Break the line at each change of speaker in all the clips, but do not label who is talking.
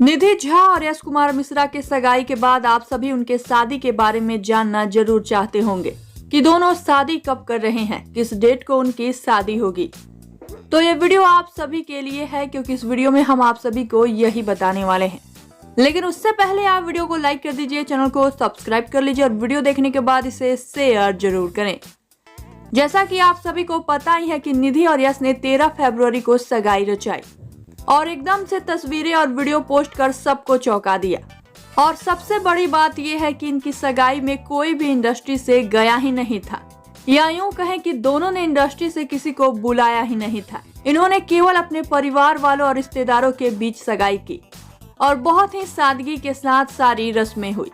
निधि झा और यश कुमार मिश्रा के सगाई के बाद आप सभी उनके शादी के बारे में जानना जरूर चाहते होंगे कि दोनों शादी कब कर रहे हैं, किस डेट को उनकी शादी होगी। तो ये वीडियो आप सभी के लिए है क्योंकि इस वीडियो में हम आप सभी को यही बताने वाले हैं। लेकिन उससे पहले आप वीडियो को लाइक कर दीजिए, चैनल को सब्सक्राइब कर लीजिए और वीडियो देखने के बाद इसे शेयर जरूर करें। जैसा कि आप सभी को पता ही है कि निधि और यश ने 13 फरवरी को सगाई रचाई और एकदम से तस्वीरें और वीडियो पोस्ट कर सबको चौंका दिया। और सबसे बड़ी बात यह है कि इनकी सगाई में कोई भी इंडस्ट्री से गया ही नहीं था, या यूं कहें कि दोनों ने इंडस्ट्री से किसी को बुलाया ही नहीं था। इन्होंने केवल अपने परिवार वालों और रिश्तेदारों के बीच सगाई की और बहुत ही सादगी के साथ सारी रस्में हुई।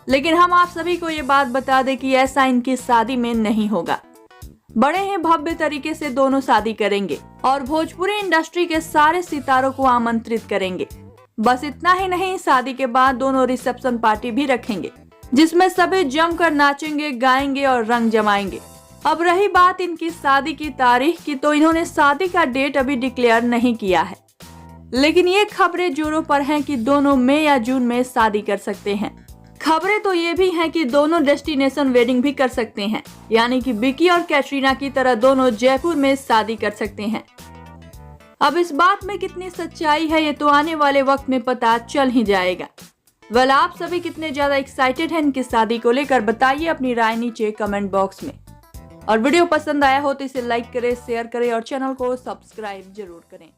लेकिन हम आप सभी को ये बात बता दें कि ऐसा इनकी शादी में नहीं होगा। बड़े ही भव्य तरीके से दोनों शादी करेंगे और भोजपुरी इंडस्ट्री के सारे सितारों को आमंत्रित करेंगे। बस इतना ही नहीं, शादी के बाद दोनों रिसेप्शन पार्टी भी रखेंगे जिसमें सभी जमकर नाचेंगे, गाएंगे और रंग जमाएंगे। अब रही बात इनकी शादी की तारीख की, तो इन्होंने शादी का डेट अभी डिक्लेयर नहीं किया है, लेकिन ये खबरें जोरों पर हैं कि दोनों मई या जून में शादी कर सकते हैं। खबरें तो ये भी हैं कि दोनों डेस्टिनेशन वेडिंग भी कर सकते हैं, यानी कि विकी और कैटरीना की तरह दोनों जयपुर में शादी कर सकते हैं। अब इस बात में कितनी सच्चाई है ये तो आने वाले वक्त में पता चल ही जाएगा। वेल, आप सभी कितने ज्यादा एक्साइटेड हैं इनकी शादी को लेकर, बताइए अपनी राय नीचे कमेंट बॉक्स में। और वीडियो पसंद आया हो तो इसे लाइक करें, शेयर करें और चैनल को सब्सक्राइब जरूर करें।